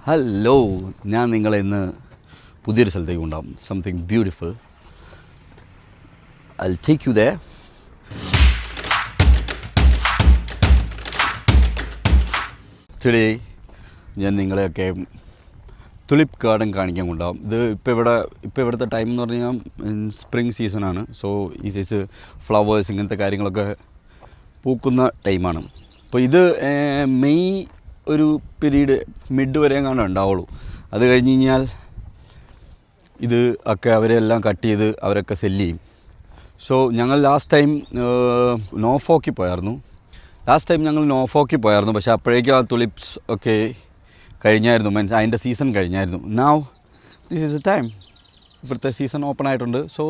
Hello, ഞാൻ നിങ്ങളെ ഇന്ന് പുതിയൊരു സ്ഥലത്തേക്ക് കൊണ്ടുപോകും. Something beautiful. I'll take you there. Today ഞാൻ നിങ്ങളെയൊക്കെ തുലിപ്പ് ഗാർഡൻ കാണിക്കാൻ കൊണ്ടുപോകും. ഇത് ഇപ്പോൾ ഇവിടുത്തെ ടൈം എന്ന് പറഞ്ഞാൽ സ്പ്രിങ് സീസണാണ്. സോ ഈ സൈസ് ഫ്ലവേഴ്സ് ഇങ്ങനത്തെ കാര്യങ്ങളൊക്കെ പൂക്കുന്ന ടൈമാണ്. അപ്പോൾ ഇത് മെയ് ഒരു പീരീഡ് മിഡ് വരെ കാണാൻ ഉണ്ടാവുള്ളൂ. അത് കഴിഞ്ഞ് കഴിഞ്ഞാൽ ഇത് ഒക്കെ അവരെല്ലാം കട്ട് ചെയ്ത് അവരൊക്കെ സെല്ല് ചെയ്യും. സോ ഞങ്ങൾ ലാസ്റ്റ് ടൈം നോഫോക്കിൽ പോയായിരുന്നു. പക്ഷേ അപ്പോഴേക്കും ആ തുലിപ്സ് ഒക്കെ കഴിഞ്ഞായിരുന്നു. മീൻസ് അതിൻ്റെ സീസൺ കഴിഞ്ഞായിരുന്നു. Now this is a time. ഇവിടുത്തെ സീസൺ ഓപ്പൺ ആയിട്ടുണ്ട്. സോ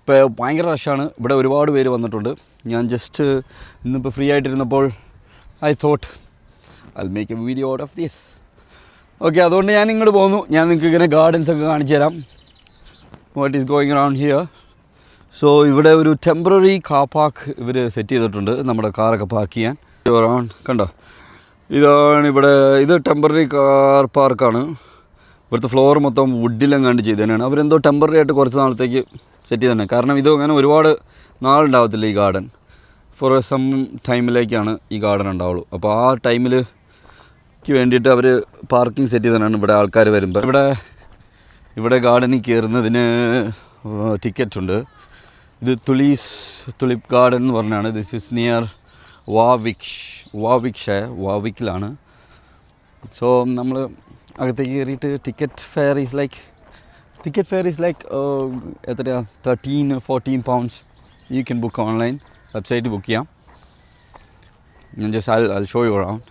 ഇപ്പോൾ ഭയങ്കര റഷാണ്. ഇവിടെ ഒരുപാട് പേര് വന്നിട്ടുണ്ട്. ഞാൻ ജസ്റ്റ് ഇന്നിപ്പോൾ ഫ്രീ ആയിട്ടിരുന്നപ്പോൾ I thought I'll make a video out of this. Okay, അതുകൊണ്ട് ഞാൻ ഇങ്ങോട്ട് പോന്നു. ഞാൻ നിങ്ങൾക്ക് ഇങ്ങനെ ഗാർഡൻസ് ഒക്കെ കാണിച്ചു തരാം. What is going around here. So ഇവിടെ ഒരു ടെമ്പററി കാർ പാർക്ക് ഇവർ സെറ്റ് ചെയ്തിട്ടുണ്ട് നമ്മുടെ കാറൊക്കെ പാർക്ക് ചെയ്യാൻ. കണ്ടോ, ഇതാണ് ഇവിടെ. ഇത് ടെമ്പററി കാർ പാർക്കാണ്. ഇവിടുത്തെ ഫ്ലോർ മൊത്തം വുഡിലെങ്ങാണ്ട് ചെയ്ത് തന്നെയാണ്. അവരെന്തോ ടെമ്പററി ആയിട്ട് കുറച്ച് നാളത്തേക്ക് സെറ്റ് ചെയ്ത് തന്നെ. കാരണം ഇത് അങ്ങനെ ഒരുപാട് നാളുണ്ടാവത്തില്ല ഈ ഗാർഡൻ. ഫോർ സം ടൈമിലേക്കാണ് ഈ ഗാർഡൻ ഉണ്ടാവുള്ളൂ. അപ്പോൾ ആ ടൈമിൽ വേണ്ടിയിട്ട് അവർ പാർക്കിംഗ് സെറ്റ് ചെയ്തതാണ്. ഇവിടെ ആൾക്കാർ വരുമ്പോൾ ഇവിടെ ഗാർഡനിൽ കയറുന്നതിന് ടിക്കറ്റ് ഉണ്ട്. ഇത് തുലിപ്പ് ഗാർഡൻ എന്ന് പറഞ്ഞാണ്. ദിസ് ഈസ് നിയർ വാവിക്കിലാണ്. സോ നമ്മൾ അകത്തേക്ക് കയറിയിട്ട് ടിക്കറ്റ് ഫെയർ ഈസ് ലൈക്ക് എത്രയാണ്, 13-14 pounds. You can book online, website book ചെയ്യാം. ഞാൻ just I'll show you around.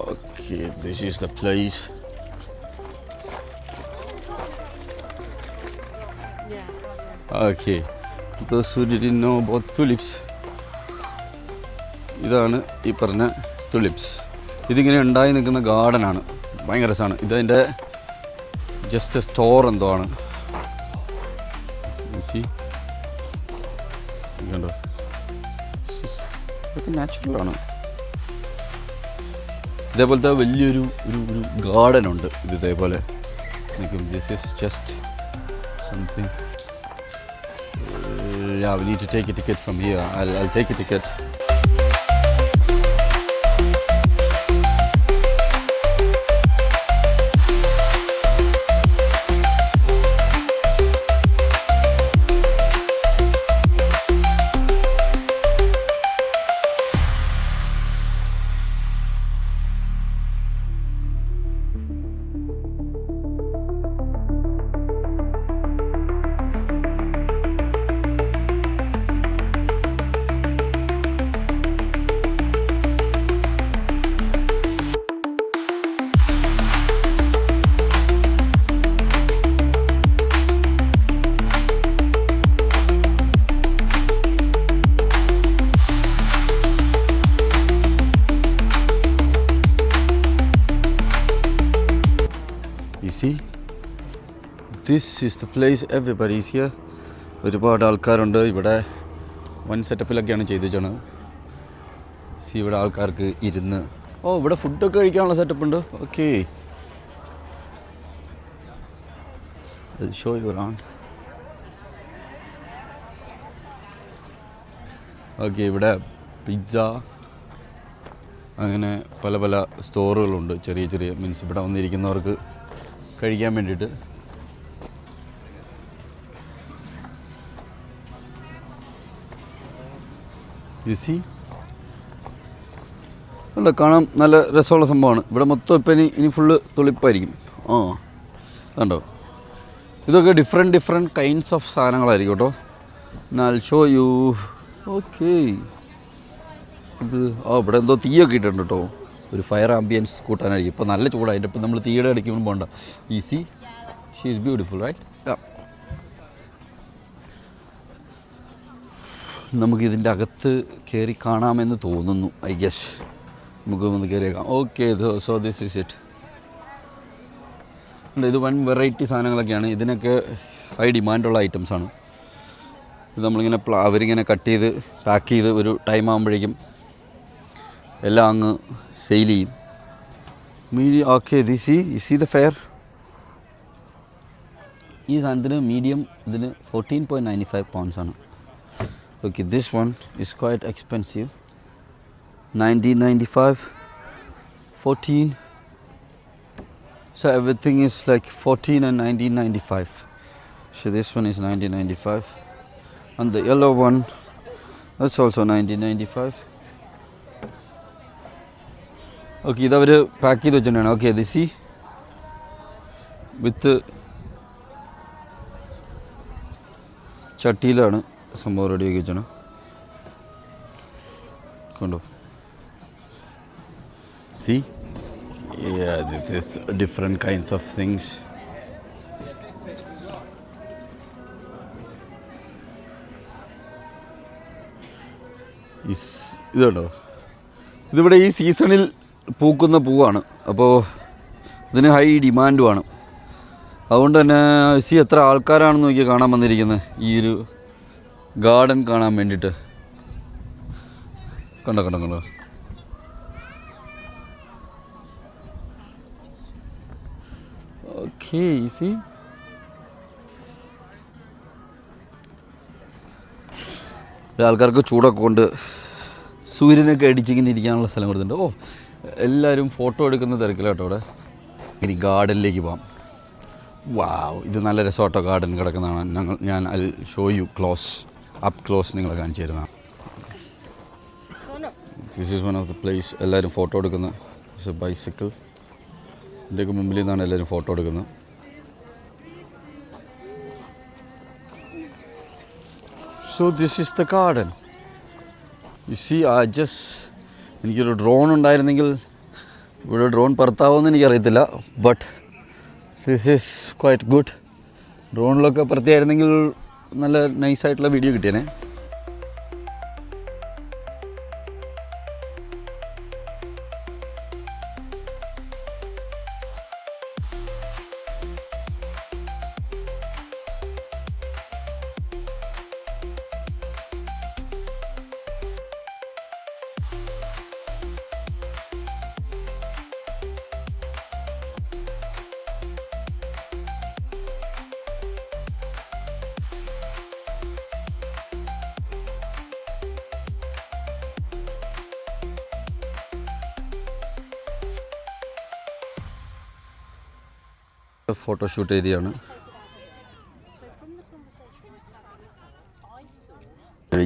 Okay, this is the place. Okay, those who didn't know about tulips, ഇതാണ് ഈ പറഞ്ഞ തുലിപ്സ്. ഇതിങ്ങനെ ഉണ്ടായി നിൽക്കുന്ന ഗാർഡനാണ്. ഭയങ്കര രസമാണ്. ഇതതിൻ്റെ ജസ്റ്റ് സ്റ്റോർ എന്തോ ആണ്. കണ്ടോ, ഇതൊക്കെ നാച്ചുറലാണ്. ഇതേപോലത്തെ വലിയൊരു ഗാർഡൻ ഉണ്ട്. ഇതേപോലെ this is just something. Yeah, we need to take a ticket from here. I'll take a ticket. This is the place. Everybody is here. ഒരുപാട് ആൾക്കാരുണ്ട് ഇവിടെ. വൺ സെറ്റപ്പിലൊക്കെയാണ് ചെയ്തിട്ടാണ്. ഇവിടെ ആൾക്കാർക്ക് ഇരുന്ന് ഇവിടെ ഫുഡൊക്കെ കഴിക്കാനുള്ള സെറ്റപ്പ് ഉണ്ട്. Okay, show you around. Okay, ഇവിടെ പിസ്സ അങ്ങനെ പല സ്റ്റോറുകളുണ്ട്. ചെറിയ മീൻസ് ഇവിടെ വന്നിരിക്കുന്നവർക്ക് കഴിക്കാൻ വേണ്ടിയിട്ട്. അല്ല, കാണാൻ നല്ല രസമുള്ള സംഭവമാണ്. ഇവിടെ മൊത്തം ഇപ്പം ഇനി ഫുള്ള് തുളിപ്പായിരിക്കും. കണ്ടോ, ഇതൊക്കെ ഡിഫറെൻറ്റ് കൈൻഡ്സ് ഓഫ് സാധനങ്ങളായിരിക്കും കേട്ടോ. I'll show you. ഓക്കെ, ഇത് ഇവിടെ എന്തോ തീയൊക്കെ ഇട്ടിട്ടുണ്ട് കേട്ടോ. ഒരു ഫയർ ആംബിയൻസ് കൂട്ടാനായിരിക്കും. ഇപ്പോൾ നല്ല ചൂടായിട്ട് ഇപ്പം നമ്മൾ തീയുടെ അടിക്കുമ്പോൾ പോകണ്ട. She is beautiful, right? നമുക്കിതിൻ്റെ അകത്ത് കയറി കാണാമെന്ന് തോന്നുന്നു. ഐ ഗെസ് നമുക്ക് ഒന്ന് കയറിയേക്കാം. Okay, so this is it. ഇത് വൺ വെറൈറ്റി സാധനങ്ങളൊക്കെയാണ്. ഇതിനൊക്കെ ഹൈ ഡിമാൻഡുള്ള ഐറ്റംസാണ്. ഇത് നമ്മളിങ്ങനെ അവരിങ്ങനെ കട്ട് ചെയ്ത് പാക്ക് ചെയ്ത് ഒരു ടൈം ആകുമ്പോഴേക്കും എല്ലാം അങ്ങ് സെയിൽ ചെയ്യും. Medium, okay, you see the fare? ഈ സാധനത്തിന് മീഡിയം ഇതിന് 14.95 pounds ആണ്. Okay, this one is quite expensive. 19.95, 14. So everything is like 14 and 19.95. So this one is 19.95. And the yellow one, that's also 19.95. Okay, ഇതവർ pack ചെയ്ത് വെച്ചിട്ടുണ്ടാണ്. Okay this C with ചട്ടിയിലാണ് സംഭവം റെഡിയാക്കി വെച്ചാണ്. കണ്ടോ? See this is different kinds of things. ഇത് കണ്ടോ? ഇതിവിടെ ഈ സീസണിൽ പൂക്കുന്ന പൂവാണ്. അപ്പോൾ ഇതിന് ഹൈ ഡിമാൻഡുമാണ്. അതുകൊണ്ട് തന്നെ എത്ര ആൾക്കാരാണെന്ന് നോക്കി കാണാൻ വന്നിരിക്കുന്നത് ഈ ഒരു ഗാർഡൻ കാണാൻ വേണ്ടിയിട്ട്. കണ്ടോ കണ്ടോ കണ്ടോ? Okay easy. ആൾക്കാർക്ക് ചൂടൊക്കെ കൊണ്ട് സൂര്യനൊക്കെ അടിച്ചിങ്ങനെ ഇരിക്കാനുള്ള സ്ഥലം കൊടുത്തിട്ടുണ്ട്. ഓ, എല്ലാവരും ഫോട്ടോ എടുക്കുന്ന തിരക്കിലാട്ടോ അവിടെ. ഇനി ഗാർഡനിലേക്ക് പോകാം. വാവ്, ഇത് നല്ല രസമാട്ടോ ഗാർഡൻ കിടക്കുന്നതാണ്. ഞാൻ I show you up close നിങ്ങളെ കാണിച്ചു തരുന്നതാണ്. This is one of the place. എല്ലാവരും ഫോട്ടോ എടുക്കുന്ന ബൈസിക്കിൾ. ഇതിൻ്റെയൊക്കെ മുമ്പിൽ നിന്നാണ് എല്ലാവരും ഫോട്ടോ എടുക്കുന്നത്. So this is the garden. You see, എനിക്കൊരു ഡ്രോൺ ഉണ്ടായിരുന്നെങ്കിൽ ഇവിടെ ഡ്രോൺ പറത്താവുമെന്ന് എനിക്കറിയത്തില്ല. But this is quite good. ഡ്രോണിലൊക്കെ പറത്തിയായിരുന്നെങ്കിൽ നല്ല നൈസായിട്ടുള്ള വീഡിയോ കിട്ടിയേനെ. ഫോട്ടോഷൂട്ട് ഏരിയയാണ്.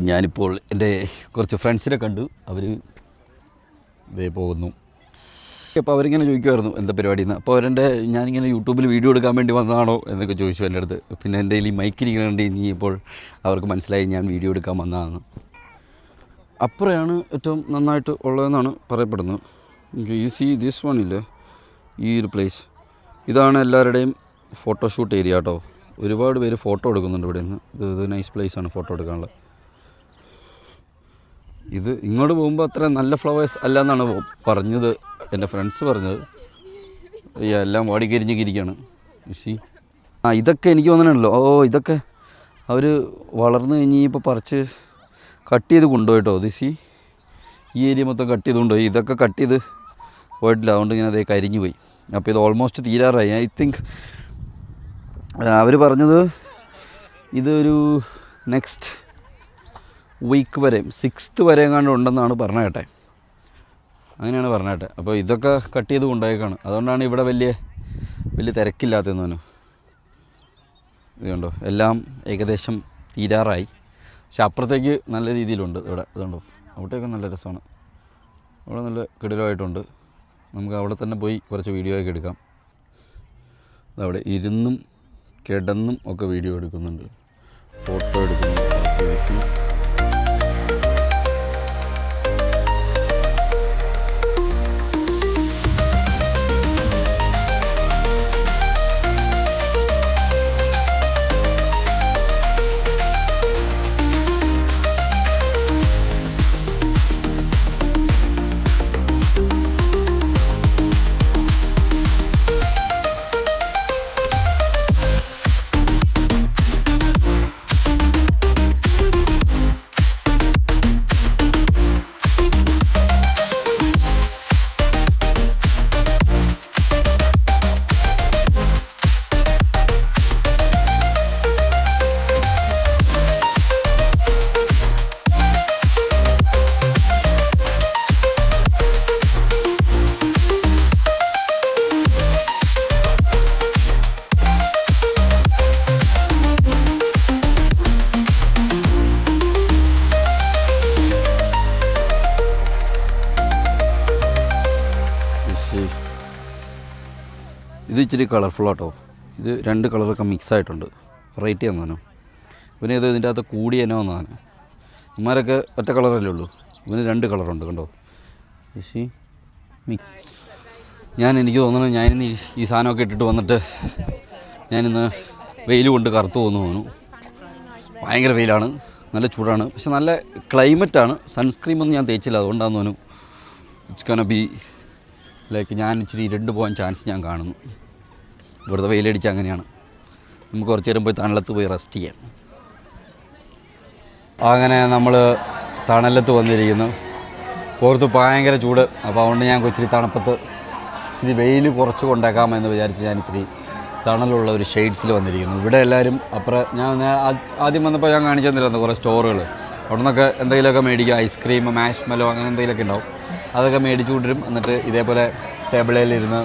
ഞാനിപ്പോൾ എൻ്റെ കുറച്ച് ഫ്രണ്ട്സിനെ കണ്ടു. അവർ ഇതേ പോകുന്നു. അപ്പോൾ അവരിങ്ങനെ ചോദിക്കുമായിരുന്നു എന്താ പരിപാടി എന്ന്. അപ്പോൾ ഞാനിങ്ങനെ യൂട്യൂബിൽ വീഡിയോ എടുക്കാൻ വേണ്ടി വന്നതാണോ എന്നൊക്കെ ചോദിച്ചു എൻ്റെ അടുത്ത്. പിന്നെ എൻ്റെ കയ്യിൽ ഈ മൈക്കിരിക്കണുണ്ട്. ഇനി ഇപ്പോൾ അവർക്ക് മനസ്സിലായി ഞാൻ വീഡിയോ എടുക്കാൻ വന്നതാണ്. അപ്പുറയാണ് ഏറ്റവും നന്നായിട്ട് ഉള്ളതെന്നാണ് പറയപ്പെടുന്നത്. ഈ സി ദിസ് വൺ ഇല്ലേ, ഈ ഒരു പ്ലേസ്, ഇതാണ് എല്ലാവരുടെയും ഫോട്ടോഷൂട്ട് ഏരിയ കേട്ടോ. ഒരുപാട് പേര് ഫോട്ടോ എടുക്കുന്നുണ്ട് ഇവിടെ നിന്ന്. ഇത് നൈസ് പ്ലേസാണ് ഫോട്ടോ എടുക്കാനുള്ളത്. ഇത് ഇങ്ങോട്ട് പോകുമ്പോൾ അത്ര നല്ല ഫ്ലവേഴ്സ് അല്ല എന്നാണ് പറഞ്ഞത് എൻ്റെ ഫ്രണ്ട്സ് പറഞ്ഞത്. എല്ലാം വാടിക്കരിഞ്ഞിരിക്കുകയാണ്. സി, ഇതൊക്കെ എനിക്ക് വന്നിട്ടുണ്ടല്ലോ. ഇതൊക്കെ അവർ വളർന്നു കഴിഞ്ഞ് ഇപ്പോൾ പറിച്ച് കട്ട് ചെയ്ത് കൊണ്ടുപോയിട്ടോ. സി, ഈ ഏരിയ മൊത്തം കട്ട് ചെയ്ത് കൊണ്ടുപോയി. ഇതൊക്കെ കട്ട് ചെയ്ത് പോയിട്ടില്ല. അതുകൊണ്ട് ഇങ്ങനെ അതേ കരിഞ്ഞു പോയി. അപ്പോൾ ഇത് ഓൾമോസ്റ്റ് തീരാറായി. ഐ തിങ്ക് അവർ പറഞ്ഞത് ഇതൊരു നെക്സ്റ്റ് വീക്ക് വരെ 6th വരെ എങ്ങാണ്ട് ഉണ്ടെന്നാണ് പറഞ്ഞ കേട്ടെ. അങ്ങനെയാണ് പറഞ്ഞ കേട്ടെ. അപ്പോൾ ഇതൊക്കെ കട്ട് ചെയ്ത് കൊണ്ടുപോയേക്കാണ്. അതുകൊണ്ടാണ് ഇവിടെ വലിയ തിരക്കില്ലാത്തതെന്ന് പറഞ്ഞു. ഇതുണ്ടോ, എല്ലാം ഏകദേശം തീരാറായി. പക്ഷെ അപ്പുറത്തേക്ക് നല്ല രീതിയിലുണ്ട് ഇവിടെ. ഇതുണ്ടോ, അവിടെയൊക്കെ നല്ല രസമാണ്. അവിടെ നല്ല കിടിലമായിട്ടുണ്ട്. നമുക്ക് അവിടെ തന്നെ പോയി കുറച്ച് വീഡിയോ ഒക്കെ എടുക്കാം. അവിടെ ഇരുന്നും കിടന്നും ഒക്കെ വീഡിയോ എടുക്കുന്നുണ്ട്, ഫോട്ടോ എടുക്കുന്നുണ്ട്. ഇത് ഇച്ചിരി കളർഫുള്ളാട്ടോ. ഇത് 2 കളറൊക്കെ മിക്സ് ആയിട്ടുണ്ട്. വെറൈറ്റി എന്നാണ്. പിന്നെ ഇത് ഇതിൻ്റെ അകത്ത് കൂടി തന്നെ വന്നതാണ്. ഇമാരൊക്കെ ഒറ്റ കളറല്ലേ ഉള്ളൂ, ഇവന് 2 കളറുണ്ട് കണ്ടോ. എനിക്ക് തോന്നുന്നത് ഞാനിന്ന് ഈ സാധനമൊക്കെ ഇട്ടിട്ട് വന്നിട്ട് ഞാനിന്ന് വെയിൽ കൊണ്ട് കറുത്തു തോന്നുന്നു. ഭയങ്കര വെയിലാണ്, നല്ല ചൂടാണ്, പക്ഷെ നല്ല ക്ലൈമറ്റാണ്. സൺസ്ക്രീമൊന്നും ഞാൻ തേച്ചില്ല, അതുകൊണ്ടാണെന്ന് തോന്നുന്നു ഇറ്റ്സ് ഗോണ ബി ലൈക്ക് ഞാൻ ഇച്ചിരി ഇരുണ്ട് പോകാൻ ചാൻസ് ഞാൻ കാണുന്നു. ഇവിടുത്തെ വെയിലടിച്ച് അങ്ങനെയാണ്. നമുക്ക് കുറച്ച് നേരം പോയി തണലത്ത് പോയി റെസ്റ്റ് ചെയ്യാം. അങ്ങനെ നമ്മൾ തണലത്ത് വന്നിരിക്കുന്നു. പുറത്ത് ഭയങ്കര ചൂട്, അപ്പോൾ അതുകൊണ്ട് ഞാൻ ഇച്ചിരി തണുപ്പത്ത് ഇച്ചിരി വെയിൽ കുറച്ച് കൊണ്ടേക്കാമെന്ന് വിചാരിച്ച് ഞാൻ ഇച്ചിരി തണലുള്ള ഒരു ഷെയ്ഡ്സിൽ വന്നിരിക്കുന്നു. ഇവിടെ എല്ലാവരും ഞാൻ ആദ്യം വന്നപ്പോൾ ഞാൻ കാണിച്ചു തന്നിരുന്നു കുറേ സ്റ്റോറുകൾ. അവിടെ നിന്നൊക്കെ എന്തെങ്കിലുമൊക്കെ മേടിക്കുക, ഐസ്ക്രീം, മാഷ്മെല്ലോ അങ്ങനെ എന്തെങ്കിലുമൊക്കെ ഉണ്ടാവും. അതൊക്കെ മേടിച്ചു കൊണ്ടിരും. എന്നിട്ട് ഇതേപോലെ ടേബിളിലിരുന്ന്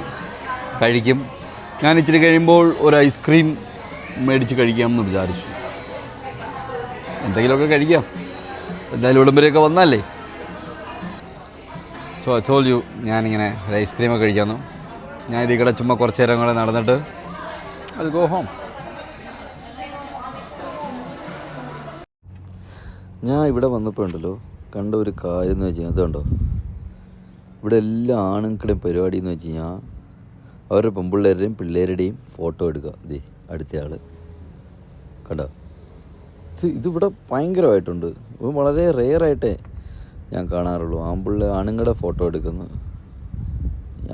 കഴിക്കും. ഞാൻ ഇച്ചിരി കഴിയുമ്പോൾ ഒരു ഐസ്ക്രീം മേടിച്ച് കഴിക്കാമെന്ന് വിചാരിച്ചു. എന്തെങ്കിലുമൊക്കെ കഴിക്കാം, എന്തായാലും ഉടമ്പരയൊക്കെ വന്നല്ലേ. സോ ഐ ടോൾഡ് യു ഞാനിങ്ങനെ ഒരു ഐസ്ക്രീമൊക്കെ കഴിക്കാമെന്നു. ഞാൻ ഇതിൽ കൂടെ ചുമ്മാ കുറച്ച് നേരം കൂടെ നടന്നിട്ട് അത് ഗോ ഹോം. ഞാൻ ഇവിടെ വന്നപ്പോൾ ഉണ്ടല്ലോ കണ്ട ഒരു കാര്യം എന്ന് വെച്ച് കഴിഞ്ഞാൽ അതുണ്ടോ, ഇവിടെ എല്ലാ ആണുങ്ങളുടെയും പരിപാടി എന്ന് വെച്ച് കഴിഞ്ഞാൽ അവരുടെ പെൺപിള്ളേരുടെയും പിള്ളേരുടെയും ഫോട്ടോ എടുക്കുക. ദേ അടുത്ത ആൾ കണ്ടോ, ഇതിവിടെ ഭയങ്കരമായിട്ടുണ്ട്. വളരെ റെയറായിട്ടേ ഞാൻ കാണാറുള്ളൂ ആണുങ്ങളുടെ ഫോട്ടോ എടുക്കുന്നത്.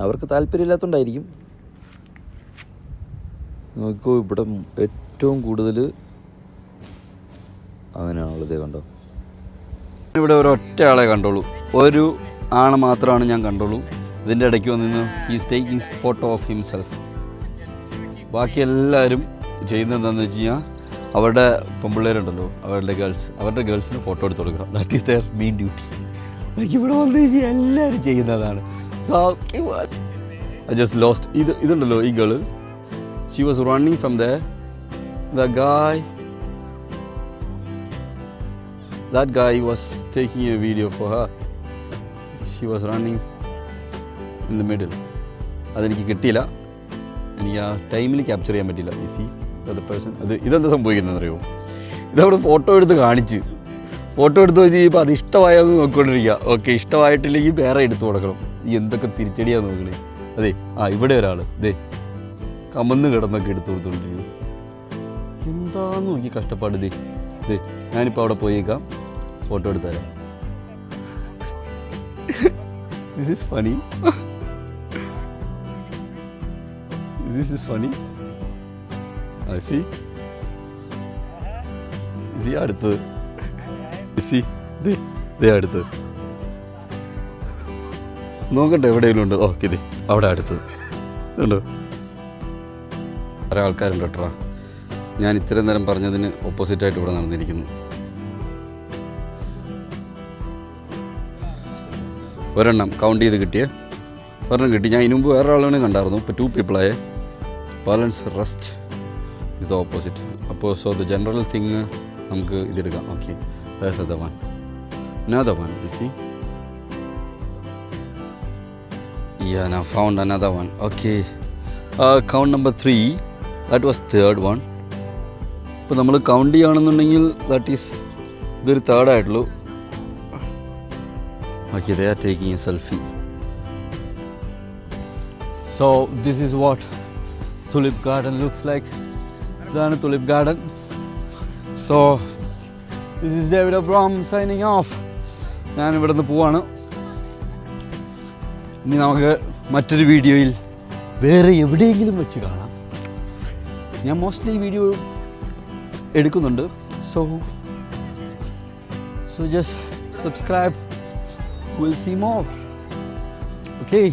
അവർക്ക് താല്പര്യമില്ലാത്തതുകൊണ്ടായിരിക്കും. നോക്കൂ, ഇവിടെ ഏറ്റവും കൂടുതൽ അങ്ങനെയാണുള്ളത്. കണ്ടോ, ഇവിടെ ഒരൊറ്റ ആളെ കണ്ടോളൂ, ഒരു ആണ് മാത്രമാണ് ഞാൻ കണ്ടോളൂ. ഇതിൻ്റെ ഇടയ്ക്ക് വന്നിരുന്നു he's taking photo of himself. ബാക്കി എല്ലാവരും ചെയ്യുന്നത് എന്താണെന്ന് വെച്ച് കഴിഞ്ഞാൽ അവരുടെ പെൺപിള്ളേരുണ്ടല്ലോ, അവരുടെ ഗേൾസിന് ഫോട്ടോ എടുത്ത് കൊടുക്കുക. That is their main duty. എനിക്കിവിടെ വന്നു കഴിഞ്ഞാൽ എല്ലാവരും ചെയ്യുന്നതാണ്. So I just lost. ഇതുണ്ടല്ലോ ഈ girl, she was running from the guy. That guy was taking a video for her. She was running in the middle. അതെനിക്ക് കിട്ടിയില്ല, എനിക്ക് ആ ടൈമിൽ ക്യാപ്ചർ ചെയ്യാൻ പറ്റില്ല. ഈ സി ദ പേഴ്സൺ. ഇതെന്താ സംഭവിക്കുന്നതെന്ന് അറിയുമോ, ഇതവിടെ ഫോട്ടോ എടുത്ത് കാണിച്ച് വെച്ച് കഴിയുമ്പോൾ അത് ഇഷ്ടമായെന്ന് നോക്കിക്കൊണ്ടിരിക്കുക. ഓക്കെ, ഇഷ്ടമായിട്ടില്ലെങ്കിൽ വേറെ എടുത്ത് കൊടുക്കണം. ഈ എന്തൊക്കെ തിരിച്ചടിയാന്ന് നോക്കണേ. അതെ, ഇവിടെ ഒരാൾ ദേ കമന്ന് കിടന്നൊക്കെ എടുത്ത് കൊടുത്തോണ്ടിരിക്കും. എന്താന്ന് നോക്കി കഷ്ടപ്പാട്. ദേ ഞാനിപ്പോൾ അവിടെ പോയേക്കാം, ഫോട്ടോ എടുത്ത് തരാം. This is funny. This is funny. I see. See അടുത്ത്. See ദേ അടുത്ത്. നോക്കട്ടെ എവിടെയെങ്കിലും ഉണ്ട്. ഓക്കെ, ഇതേ അവിടെ അടുത്ത് ഉണ്ടോ. കുറേ ആൾക്കാരുണ്ട് കേട്ടോ. ഞാൻ ഇത്രയും നേരം പറഞ്ഞതിന് ഓപ്പോസിറ്റായിട്ട് ഇവിടെ നടന്നിരിക്കുന്നു. ഒരെണ്ണം കൗണ്ട് ചെയ്ത് കിട്ടിയേ, ഒരെണ്ണം കിട്ടി. ഞാൻ ഇതിനു മുമ്പ് വേറെ ആളാണ് കണ്ടായിരുന്നു. ഇപ്പോൾ 2 പീപ്പിളായേ. Balance rest is the opposite. അപ്പോൾ സോ ദ ജനറൽ തിങ് നമുക്ക് ഇതെടുക്കാം. Okay, that's the one. Another one, you see? Yeah, now found another one. Okay. Count number 3. That was third one. ഇപ്പോൾ നമ്മൾ കൗണ്ട് ചെയ്യുകയാണെന്നുണ്ടെങ്കിൽ ദാറ്റ് ഈസ് ഇതൊരു third ആയിട്ടുള്ളൂ. Okay, they are taking a selfie. So this is what tulip garden looks like. ഇതാണ് tulip garden. So this is David Abraham signing off. ഞാൻ ഇവിടെ നിന്ന് പോവാണ്. ഇനി നമുക്ക് മറ്റൊരു വീഡിയോയിൽ വേറെ എവിടെയെങ്കിലും വെച്ച് കാണാം. ഞാൻ മോസ്റ്റ്ലി വീഡിയോ എടുക്കുന്നുണ്ട്. So just subscribe. We'll see more. Okay.